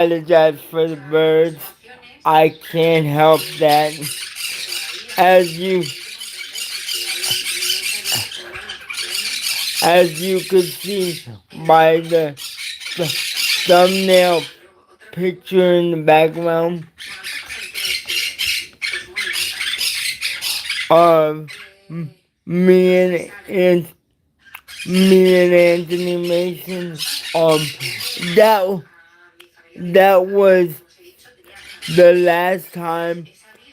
apologize for the birds. I can't help that. As you as you could see by the thumbnail picture in the background of me and me and Anthony Mason. Um, that that was the last time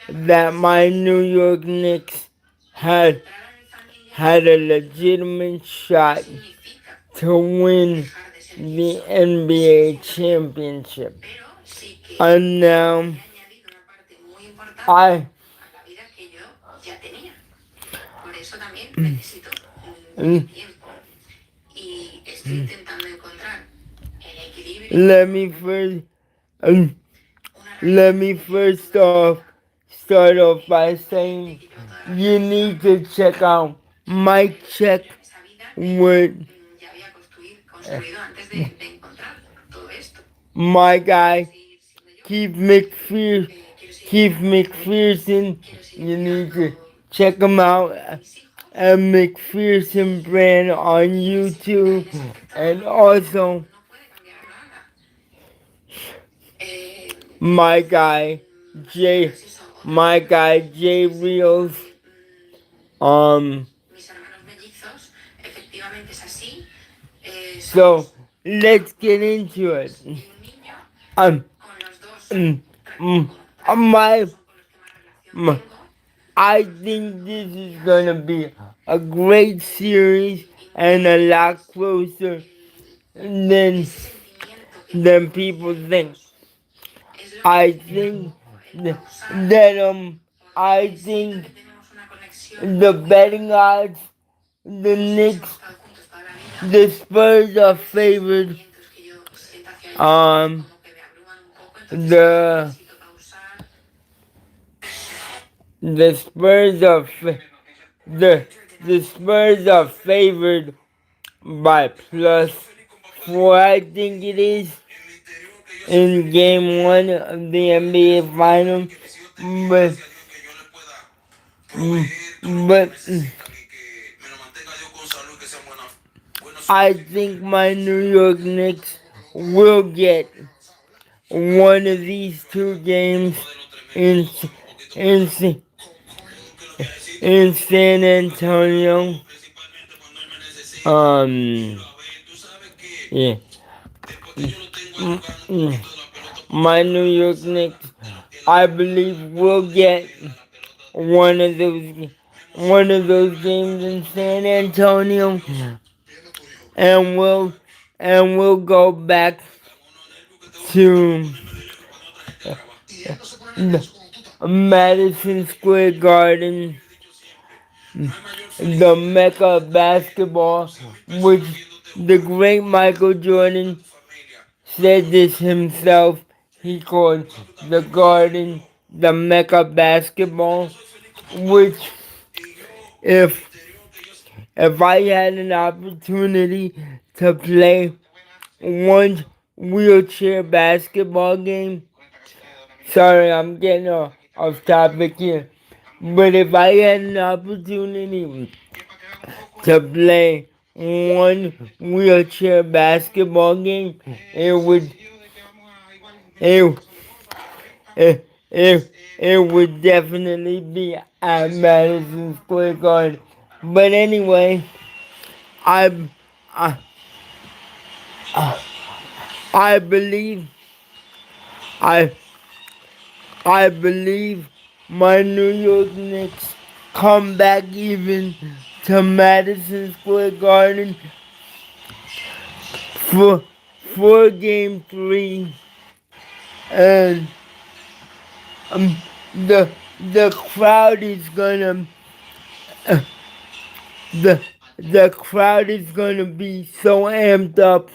that my New York Knicks had a legitimate shot to win the NBA championship. And now I let me first um, let me first off start off by saying you need to check out Mike Check with my guy Keith McPherson. You need to check him out at McPherson Brand on YouTube, and also my guy J J Reels. Um so let's get into it. Um, mm, mm, my, my I think this is gonna be a great series and a lot closer than people think. I think that I think the betting odds, the Knicks, the Spurs are favored. Um, the the Spurs are the Spurs are favored by +4, I think it is, in game one of the NBA Finals. But, but I think my New York Knicks will get one of these two games in in in San Antonio. Um, yeah. My New York Knicks, I believe, will get one of those games in San Antonio, and we'll go back to Madison Square Garden, the Mecca of basketball, which the great Michael Jordan said this himself. He called the Garden the Mecca of basketball, which if I had an opportunity to play one wheelchair basketball game, sorry, I'm getting off topic here. But if I had an opportunity to play one wheelchair basketball game, it would it it would definitely be at Madison Square Garden. But anyway, I I I believe I I believe my New York Knicks come back even to Madison Square Garden for game three, and um, the crowd is gonna the crowd is gonna be so amped up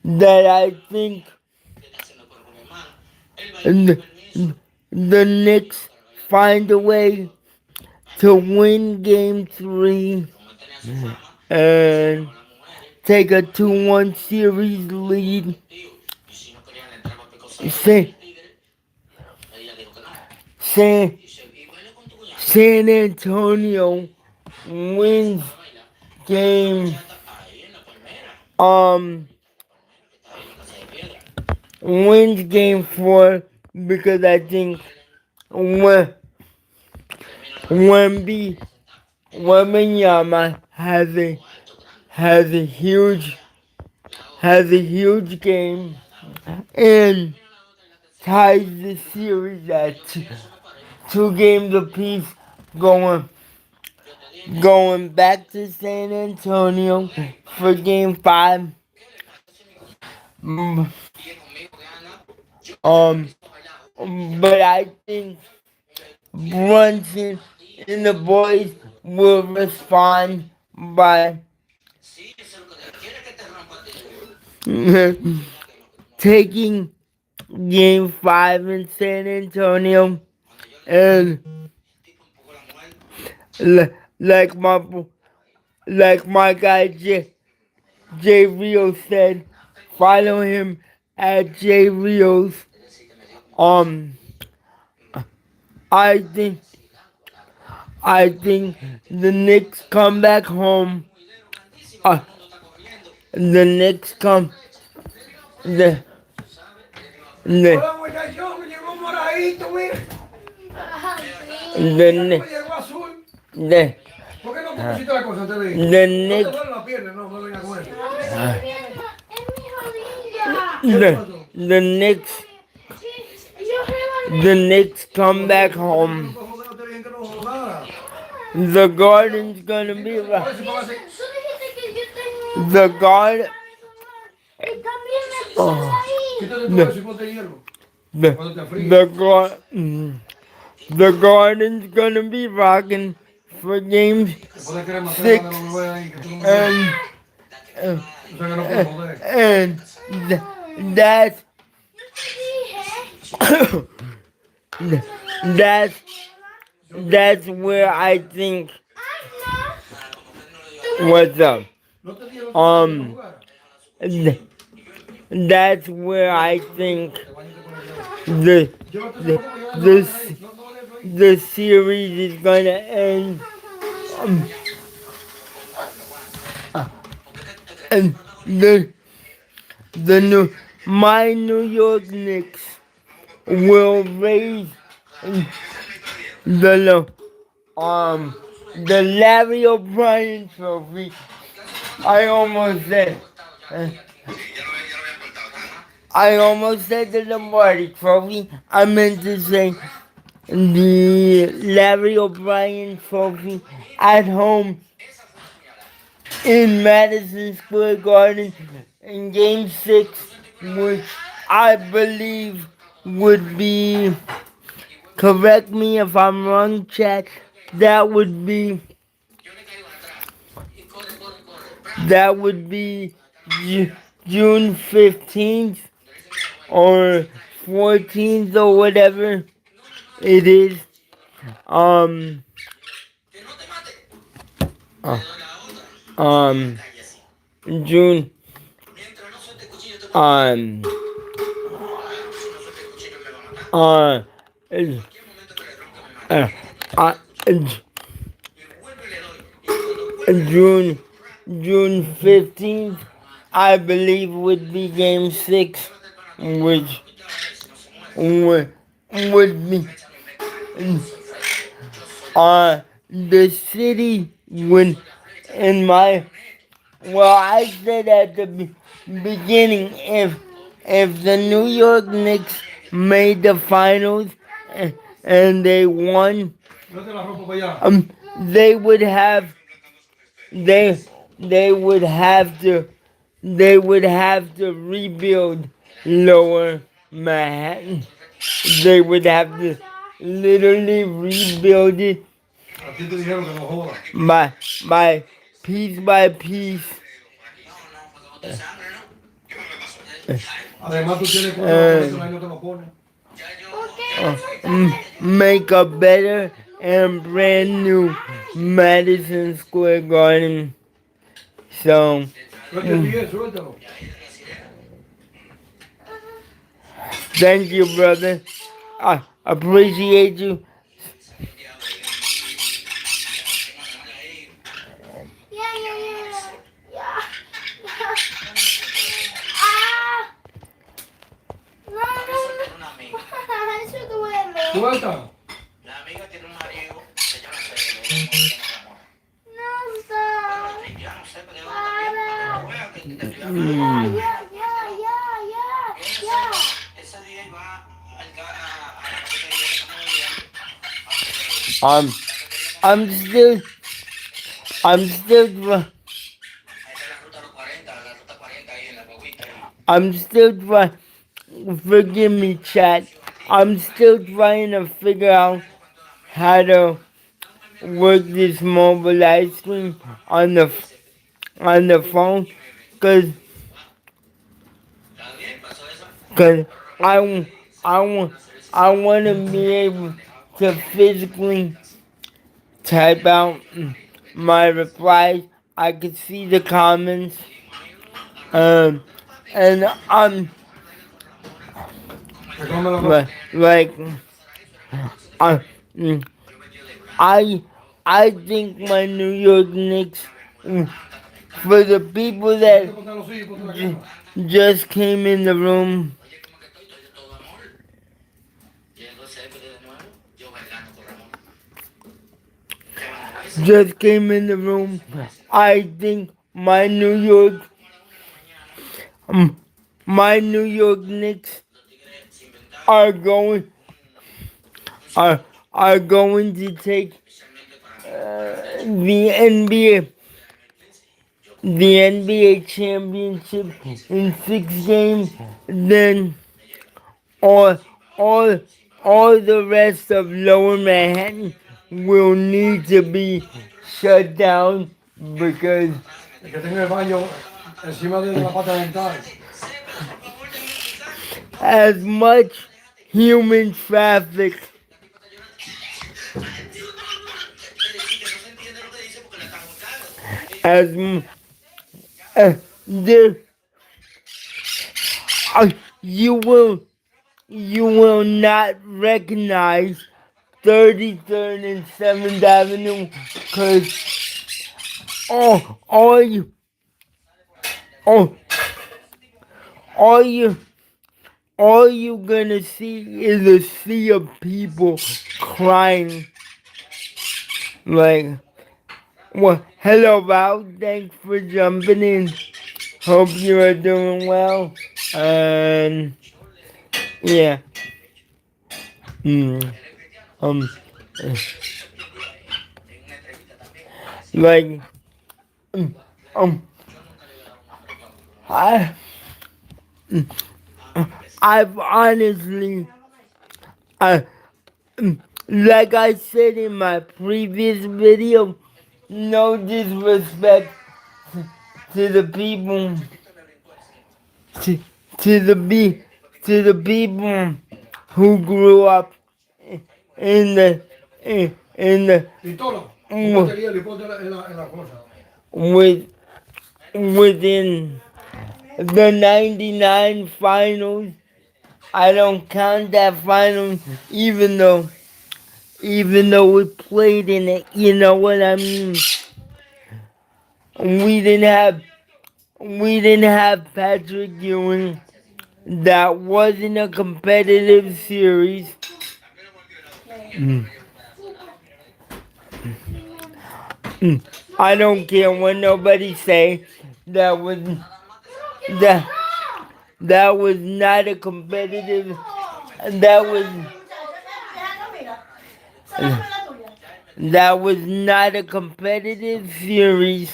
that I think the, the Knicks find a way to win game three and take a 2-1 series lead. San, San, San Antonio wins game um wins game 4 because I think Wemby Wembanyama has a huge game and ties the series at 2 games apiece, going back to San Antonio for game 5. Mm, Um, but I think Brunson and the boys will respond by taking game 5 in San Antonio, and like my guy Jay Rios said, follow him at Jay Rios. Um, I think the Knicks come back home. Uh, the Knicks come the the Hola muchachos, me llegó moradito, mira. the Me Knicks llegó azul. the ¿Por qué no te pusiste la cosa? Te dije. the No te Knicks duele la pierna, no me vengas con eso. the Knicks the Knicks come back home. No te dije que no jodara. The Garden's gonna be Ahora sí, póngase. the Garden. Quítate todo eso y ponte hierro. The Cuando te afríes. the Garden's gonna be rocking for games Después de crema, 6 no me voy ahí, que tú no me and O sea que no puedo joder. and that's that's where I think what's up. No te dije Um, that's where I think the the the series is gonna end. Um, and the my New York Knicks will raise the the Larry O'Brien Trophy. I almost said the Lombardi Trophy. I meant to say the Larry O'Brien Trophy at home in Madison Square Garden in Game 6, which I believe would be, correct me if I'm wrong, chat, that would be June 15th or 14th or whatever it is. June uh, uh, uh, June 15th, I believe would be Game 6, which would be the city would, in my, well, I said at the beginning, if the New York Knicks made the finals and they won, they would have they would have to rebuild Lower Manhattan. They would have to literally rebuild it by piece by piece. Make a better and brand new Madison Square Garden. So, Suéltalo, Miguel, suéltalo. thank you, brother. I appreciate you. Suelta. Um, I'm still, I'm still, I'm still trying. Forgive me, chat. I'm still trying to figure out how to work this mobile live stream on the phone, cause, cause I, w- I, w- I want to be able to physically type out my replies. I can see the comments, um, and Reclámalo, ¿no? like I, mm, I think my New York Knicks, for the people that Ponte los hijos, ponte la cama. just came in the room, I think my New York Knicks are going are going to take the NBA championship in 6 games. Then all all all the rest of Lower Manhattan will need to be shut down because El que tenga el baño encima de la pata dental. as much human traffic as there you will not recognize 33rd and 7th Avenue because all you all, all you all you gonna see is a sea of people crying. Like, well, hello Val, thanks for jumping in. Hope you are doing well. And yeah. Mm, um like um I I've honestly I like I said in my previous video, no disrespect to the people to, to the be to the people who grew up in the Pistola. Póngate hielo y ponte en la cosa. with within the 99 finals. I don't count that final even though we played in it, you know what I mean? We didn't have Patrick Ewing. That wasn't a competitive series. I don't care what nobody say. That was that that was not a competitive. That was that was not a competitive series.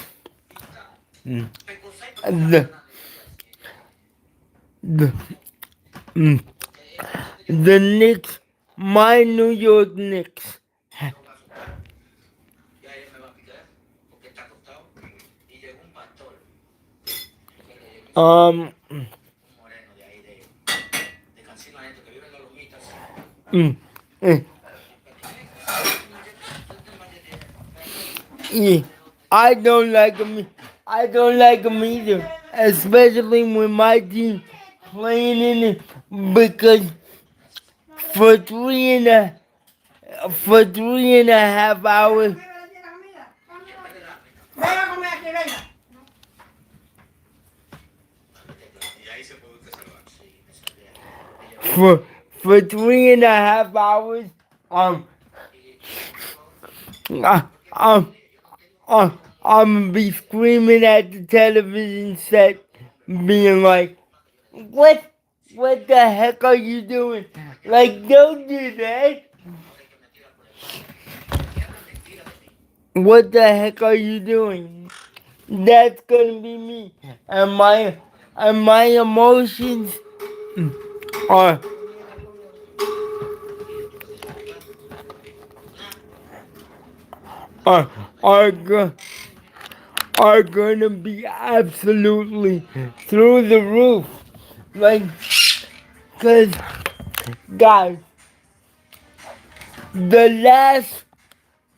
The the the Knicks, my New York Knicks. Um. mm, eh, yeah, I don't like him. I don't like them either, especially when my team playing in it because for for 3.5 hours, for 3.5 hours, um, I, um, I'm gonna be screaming at the television set, being like, "What? What the heck are you doing? Like, don't do that! What the heck are you doing?" That's gonna be me, and my emotions are are are go- are gonna be absolutely through the roof. Like, cause guys, the last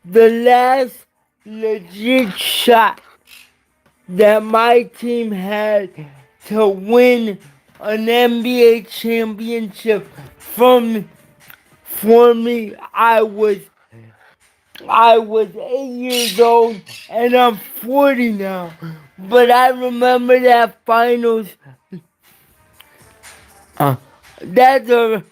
the last legit shot that my team had to win an NBA championship from for me, I was 8 years old and I'm 40 now. But I remember that finals. Uh, that's a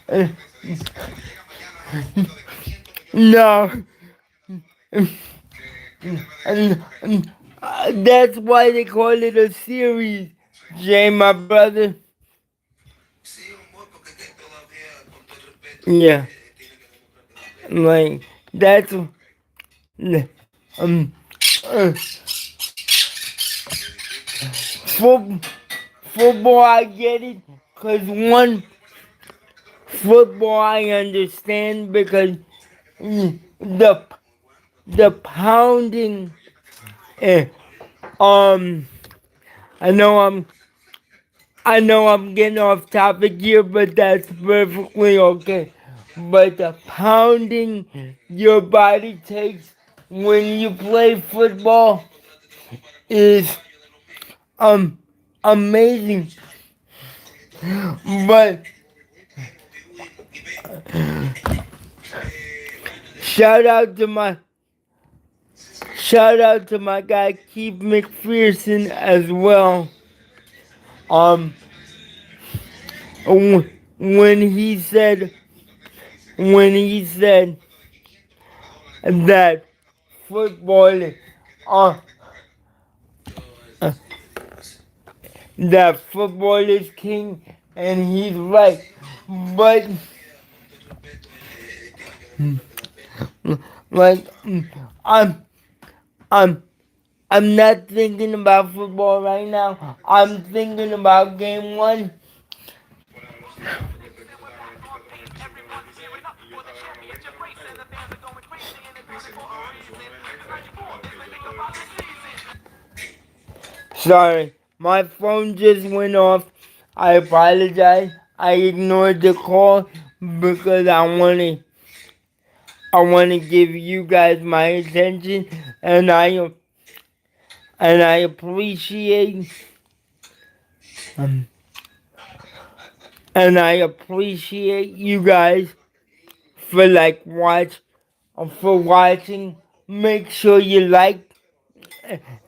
uh, no. That's why they call it a series, Jay, my brother. Yeah, like that's um uh, foot, football. I get it, cause one football I understand because the pounding. eh, um, I know I'm getting off topic here, but that's perfectly okay. But the pounding your body takes when you play football is um amazing. But shout out to my shout out to my guy Keith McPherson as well. Um when he said that football uh, uh, that football is king, and he's right. But like I'm I'm not thinking about football right now. I'm thinking about game one. Sorry, my phone just went off. I apologize. I ignored the call because I want to give you guys my attention, and I appreciate um, and I appreciate you guys for for watching. Make sure you like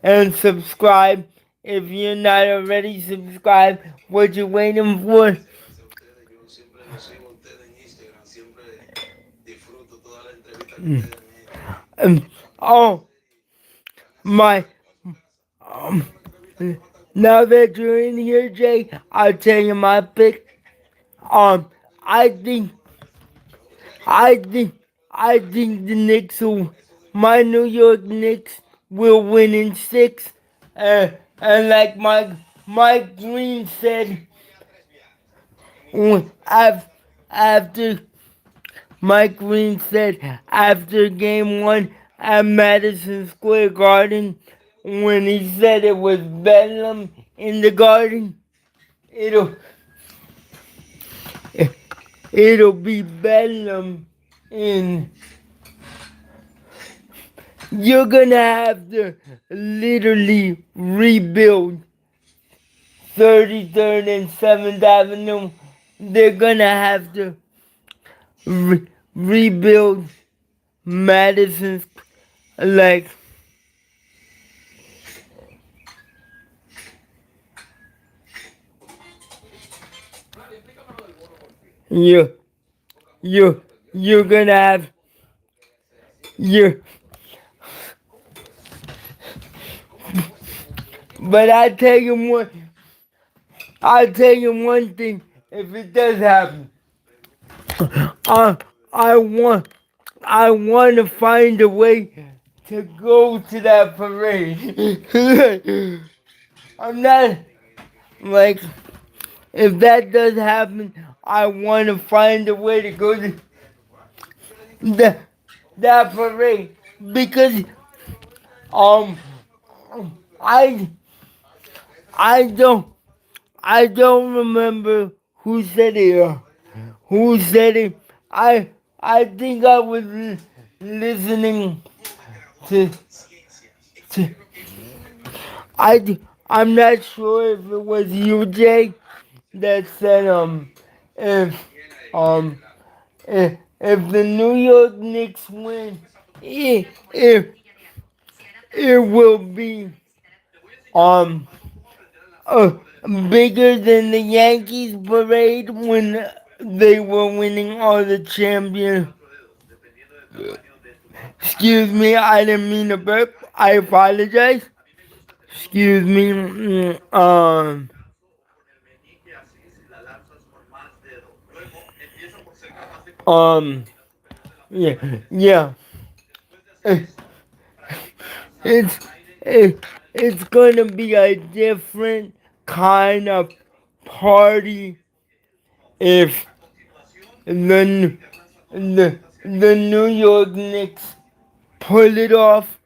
and subscribe. If you're not already subscribed, what you waiting for? Um, oh my um, now that you're in here, Jay, I'll tell you my pick. Um, I think, I think, I think the Knicks will, my New York Knicks will win in six. And like Mike Green said, after Mike Green said after game one at Madison Square Garden, when he said it was Bedlam in the garden, it'll it'll be Bedlam and you're gonna have to literally rebuild 33rd and 7th Avenue. They're gonna have to rebuild Madison's, like, you you're gonna have you but I tell you one thing, if it does happen, I I want I want to find a way to go to that parade. I'm not, like, if that does happen, I want to find a way to go to the that parade, because um I I don't I don't remember who said it. Who said it? I think I was listening to to I'm not sure if it was you, Jay, that said if um if the New York Knicks win, it it will be um uh, bigger than the Yankees parade when they were winning all the champions. Excuse me, I didn't mean to burp. I apologize. Excuse me. Um, yeah, yeah. It, it's it's gonna be a different kind of party if the the New York Knicks pull it off.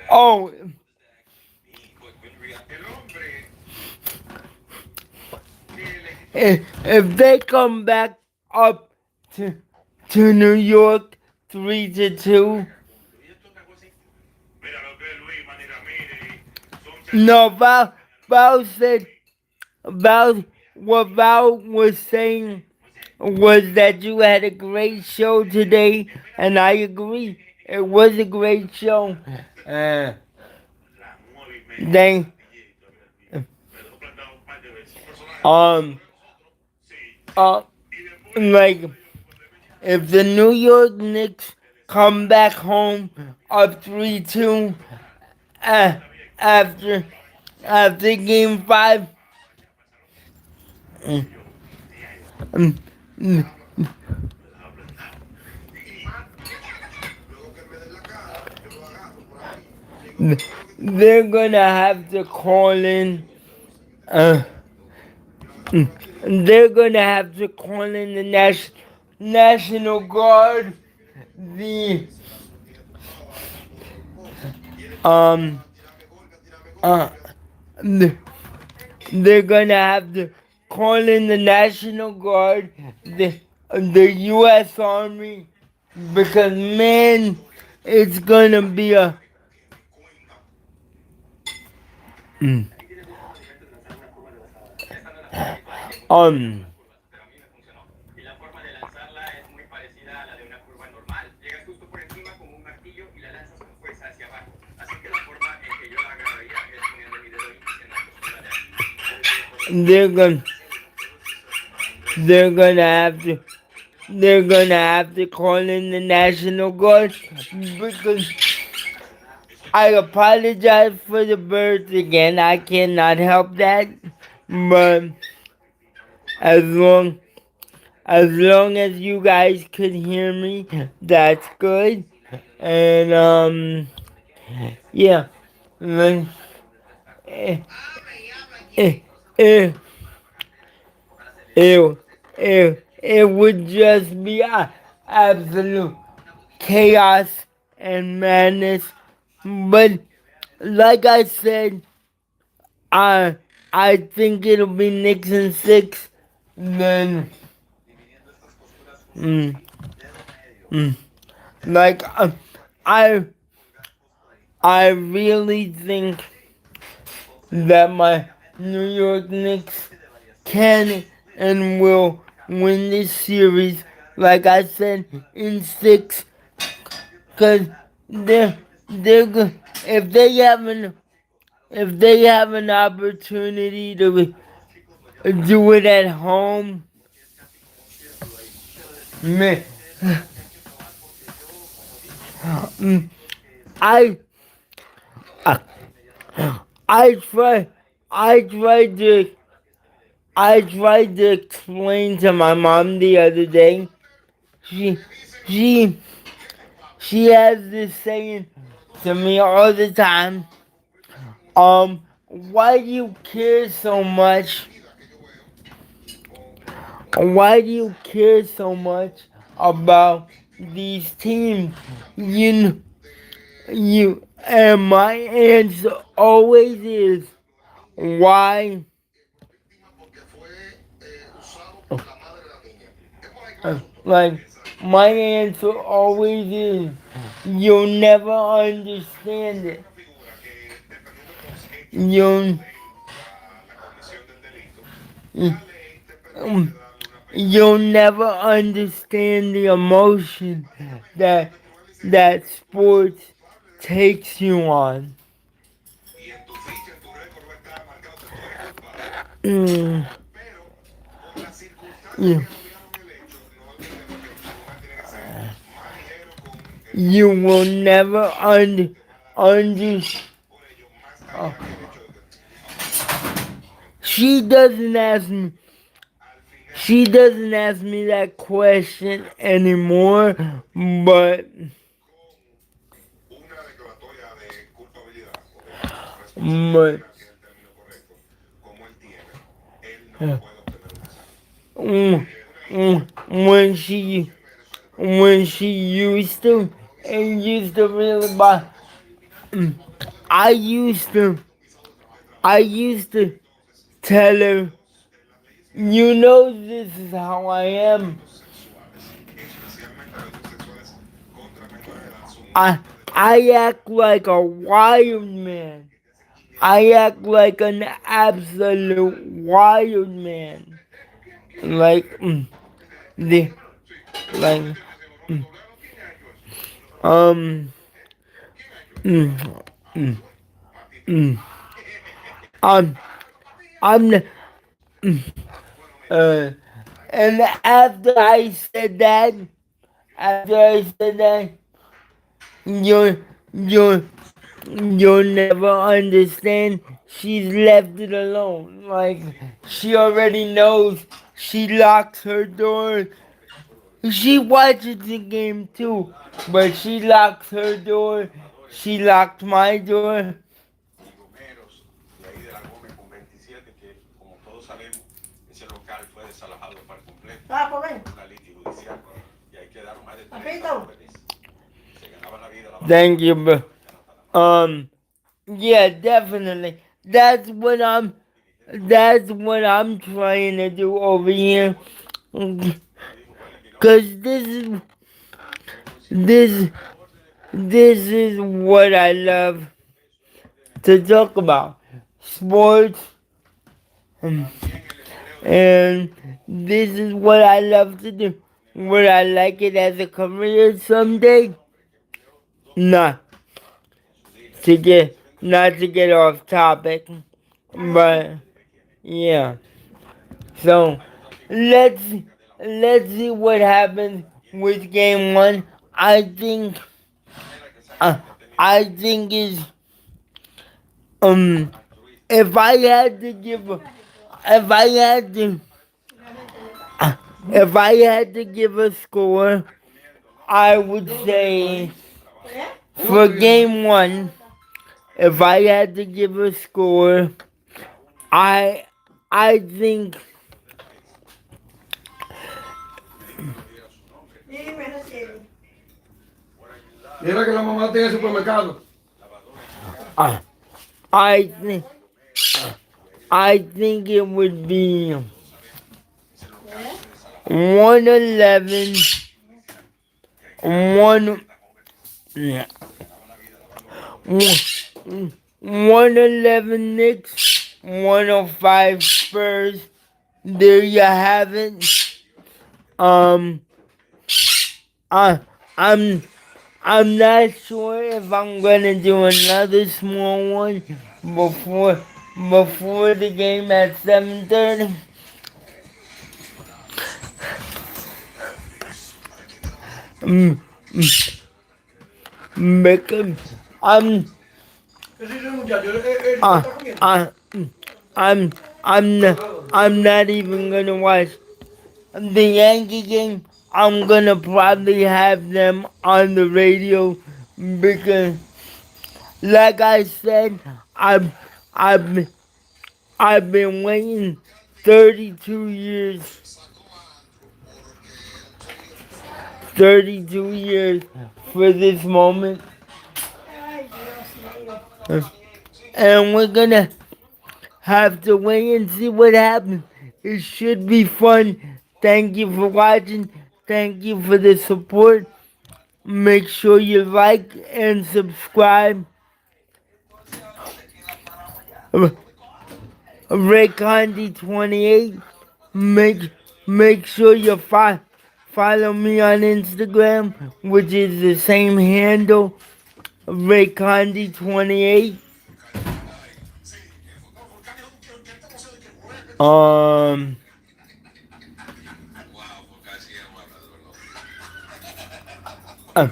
Oh, if they come back up to New York 3-2, no, Val said what Val was saying was that you had a great show today, and I agree. It was a great show. Uh, they, um, uh, like, if the New York Knicks come back home up 3-2 uh, after game 5, mm, mm, they're gonna have to call in. Uh, they're gonna have to call in the National Guard. The um uh they're gonna have to call in the National Guard, the U.S. Army, because, man, it's gonna be a um they're gonna they're gonna have to call in the National Guard, because I apologize for the birds again. I cannot help that, but as long as you guys could hear me, that's good. And yeah, like, eh, eh, eh, it would just be absolute chaos and madness. But like I said, I think it'll be Knicks in 6. then mm, mm, like I I really think that my New York Knicks can and will win this series. Like I said, in six, cause they're good. If they have an opportunity to do it at home, man, mm, I I I try I tried to I tried to explain to my mom the other day. She she she has this saying to me all the time. Why do you care so much? Why do you care so much about these teams? You and my answer always is why. Like my answer always is you'll never understand it. You'll um, you'll never understand the emotion that sports takes you on. Mm, yeah. You will never under. Uh, she doesn't ask me. She doesn't ask me that question anymore, but but mm, when she used to and used to really buy. I used to I used to tell her, you know, this is how I am. I I act like a wild man. I act like an absolute wild man. Like the like mm, um mm, mm, mm. I'm I'm uh and after I said that, you you you'll never understand. She's left it alone. Like she already knows. She locks her door. She watches the game too, but she locks her door. She locked my door. Thank you, yeah, definitely. That's what I'm trying to do over here. Cause this, this is what I love to talk about. Sports. um, And this is what I love to do. Would I like it as a career someday? Nah. Not to get off topic. But yeah. So let's let's see what happens with game one. I think uh, I think is um if I had to give if I had to if I had to give a score, I would say for game one, if I had to give a score, I I think Mira que la mamá tiene supermercado. uh, I think I think it would be 111, 1, yeah, 111 Knicks, 105 Spurs. There you have it. Um, I, I'm not sure if I'm gonna do another small one before the game at 7:30. Mm, because I'm Ese es un muchacho, él uh, está comiendo. uh, I'm I'm not even gonna watch the Yankee game. I'm gonna probably have them on the radio because, like I said, I've I've I've been waiting 32 years, 32 years for this moment, and we're gonna have to wait and see what happens. It should be fun. Thank you for watching. Thank you for the support. Make sure you like and subscribe. Ray Condi 28. Make sure you follow me on Instagram, which is the same handle, Ray Condi 28. Um, uh,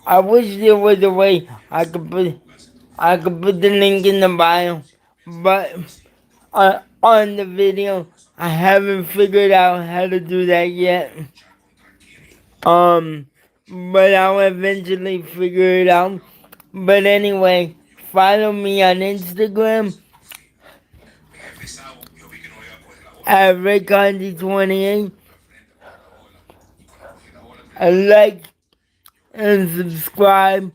I wish there was a way I could put the link in the bio, but on the video, I haven't figured out how to do that yet. But I'll eventually figure it out. But anyway, follow me on Instagram at RayCondi28. Like and subscribe.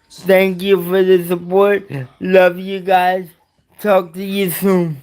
Thank you for the support. Love you guys. Talk to you soon.